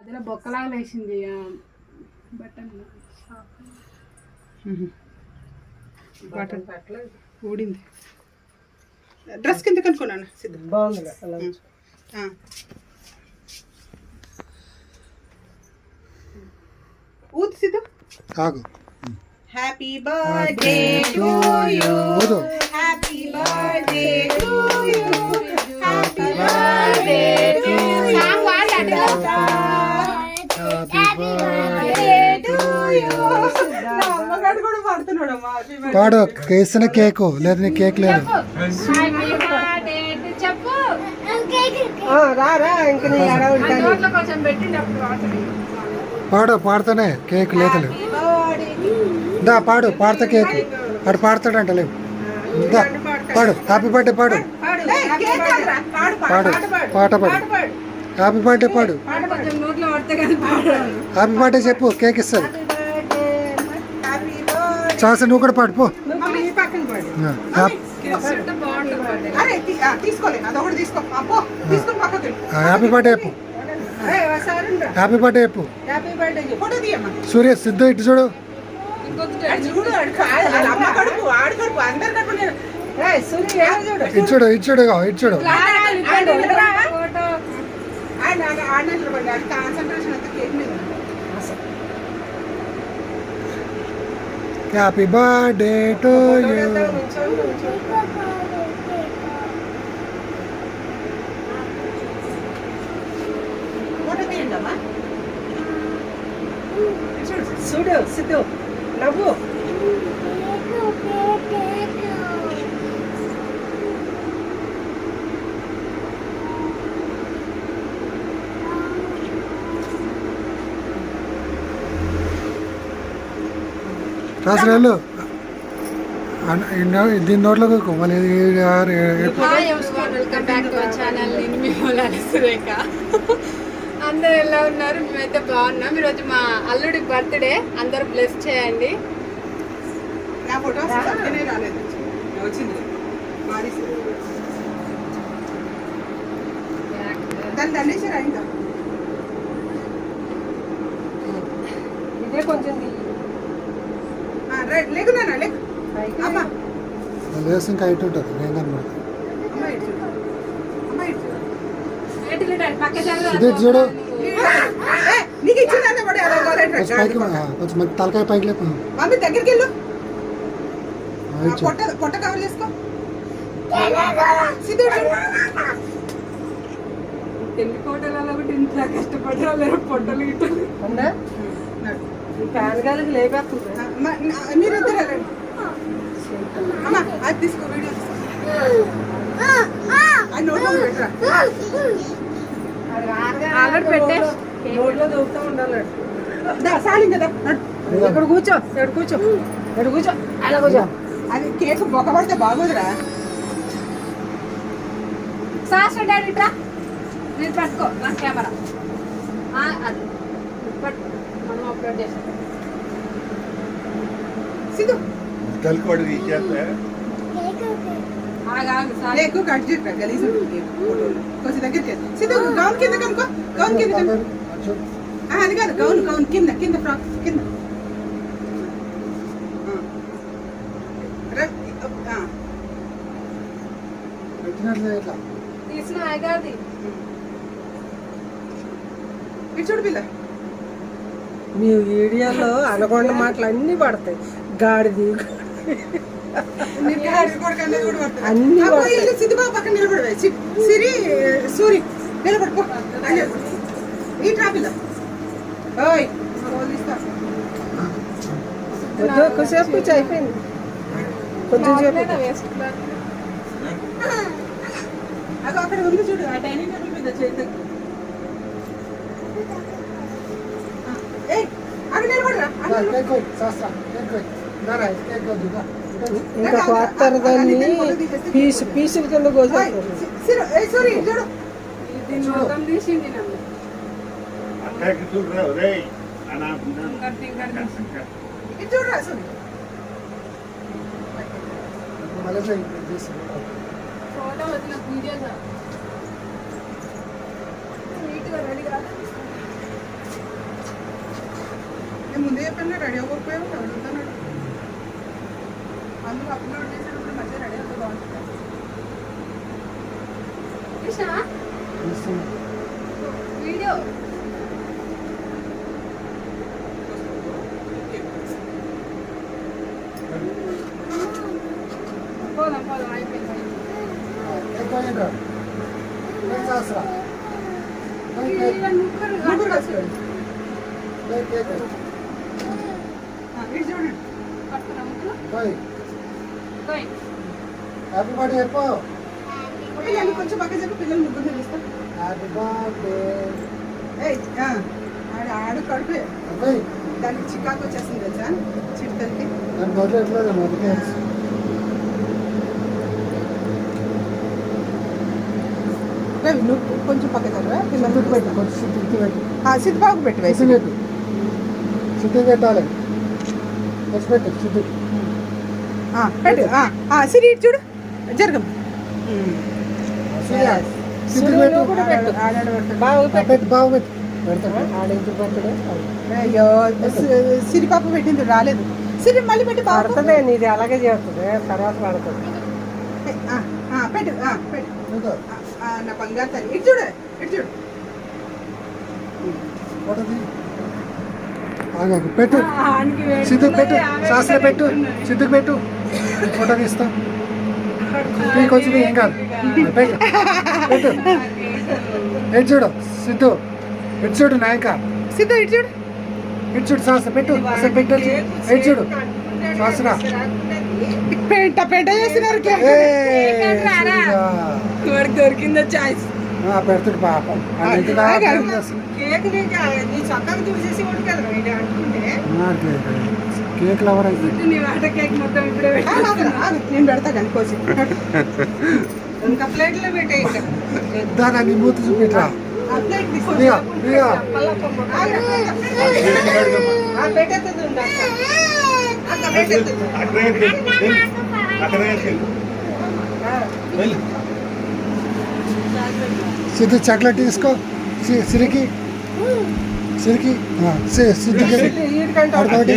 అదిలో బొక్కలాగా వేసింది button ఊడింది. Dress కింద కనుక్కున్నాను సిద్ధ బాగుంది. ఊది సిద్ధ ఆగు. Happy birthday to you, happy birthday to you, happy birthday to you, పాడు. కేసిన కేకు లేదు, కేక్ లేదు. పాడు, పాడుతానే కేక్ లేదు. దా పాడు, పాడతా కేక్. అటు పాడతాడంట లేవు. దా పాడు, హ్యాపీ బర్త్డే పాడు. పాడు, పాట పాడు. హ్యాపీ బర్త్డే పాడు. హ్యాపీ బర్త్డే చెప్పు, కేక్ ఇస్తుంది. చాస నువ్వు కూడా పాడు పో. హ్యాపీ బర్త్డే చెప్పు. హ్యాపీ బర్త్డే చెప్పు. సూర్య సిద్ధు ఇటు చూడు. ఇచ్చుడు ఇచ్చుడు ఇచ్చుడు. Happy birthday to you. చూడు సిద్ధు నవ్వు. రాసు వెళ్ళు. దీని నోట్లో మళ్ళీ. అందరూ ఎలా ఉన్నారు? మేమైతే బాగున్నాం. ఈరోజు మా అల్లుడి బర్త్డే, అందరూ బ్లెస్ చేయండి. ఇదే కొంచెం వేసి ఇంకా ఇటు ఉంటుంది. నేను కనబడతాను. చూడు కొంచెం తలకాయ పైకి లేపు. దగ్గరికి వెళ్ళు. పొట్ట కవర్ చేసుకో. ఎన్ని కోటలలో ఒకటి ఇంత కష్టపడ్డా పొట్టలు గిట్టలు ఫ్యాన్ గాలికి లేపేస్తుంది. మీరు ఇద్దరు అమ్మా అది తీసుకో, వీడియో పెట్టే నోట్లో దూకుతూ ఉండాలి. కదా ఇక్కడ కూర్చో, ఇక్కడ కూర్చో, ఇక్కడ కూర్చో, అలా కూర్చో. అది కేక్ బొక్క పడితే బాగోదురా. సాస్ డాడీ ఇట్రా, మీరు పట్టుకో నా కెమెరా. అది మనం అప్లోడ్ చేసాం. సిద్ధు ఎక్కువ కట్ చేయరా, గలీజ్ కొంచెం దగ్గరికి. సిద్ధు గౌన్ కింద కనుకో, గౌన్ కింద కనుకో. అది కాదు, గౌన్ గౌన్ కింద కింద ఫ్రాక్ కింద. తీసిన ఆగాది చూడు పిల్ల. మీ వీడియోలో అనకొండ మాటలు అన్నీ పడతాయి. గాడిది అన్ని సిద్ధిబాబు పక్కన నిలబడవే. సిరి సూరి నిలబడుకో. ఈ ట్రాపిల్ కొంచెంసేపు కూర్చో, అయిపోయింది. కొంచెం సేపు అది అక్కడ ఉంది చూడు, ఆ డైనింగ్ టేబుల్ మీద చేతి. అక్కడ నిలబడరా. ఇంకా కొత్త దాన్ని పీసుల కింద కోసేస్తారు. నేను ముందే చెప్పాను రెడీ అవ్వకపోయావు అడుగుతున్నాడు అందులో అప్లోడ్ చేసినప్పుడు మధ్య రెడీ అవుతుంది బాగుంటుంది వీడియో పోదాం పోదాం అయిపోయింది ముగ్గురు కలుసుకోండి ఇటు చూడండి హ్యాపీ బర్త్డే చెప్పు పిల్లలు కొంచెం పక్క చెప్పి పిల్లలు ముగ్గురు తెలుస్తాం హ్యాపీ బర్త్డే ఆడు కడుపే అబ్బాయి దానికి చికాకు వచ్చేస్తుంది తెలుసా చిట్టలకి దాని మొదలు ఎట్లేదు మొదటి నువ్వు కొంచెం పక్క చదివా పిల్లలు పెట్టు కొంచెం సిద్ధి పెట్టు సిద్ధిబాబు పెట్టి సిద్ధి వయసు పెట్టు సిద్ధి పెట్టాలి వచ్చి పెట్టు సిద్ధి పెట్టు సిరి ఇటు చూడు జరగం సిద్ధి పెట్టు బాబు పెట్టు బాగు పెట్టు పెడతాడు అయ్యో సిరిపాప పెట్టింది రాలేదు సిరి మళ్ళీ పెట్టి పడుతుంది నీది అలాగే చేస్తుంది తర్వాత పడుతుంది పెట్టు పెట్టు నా బంగారు తల్లి ఇటు చూడు ఇటు చూడు ఆగాకు పెట్టు సిద్ధు పెట్టు శాస్త్ర పెట్టు సిద్ధుకు పెట్టు ఫోటో తీస్తా కొంచెం ఏం కాదు పెట్టు పెట్టు ఎటు చూడు సిద్ధు ఎటు చూడు నాయక సిద్ధు ఇటు చూడు ఇటు చూడు శాస్త్ర పెట్టు అసలు పెట్టు ఎటు చూడు శాస్త్ర పెంట పెంట చేస్తున్నారు వాడికి దొరికిందో ఛాయిస్ పెడుతుడు పాపం కేక్ నీ చక్కగా చూసేసి ఉంటుంది అనుకుంటే కేక్ లవర్ అయితే నీ వాట కేక్ మొత్తం ఇప్పుడే నేను పెడతా కానీ కోసి ఇంకా ప్లేట్లో పెట్టే ఇంకా దాని నీ మూతి చూపెట్టరా ఆ ప్లేట్ తీసుకో ఇక ఇక పెట్టేస్తుంది అక్క పెట్టేస్తుంది సిద్ధు చాక్లెట్ తీసుకో సిరికి సిరికి సిద్ధికి చాక్లెట్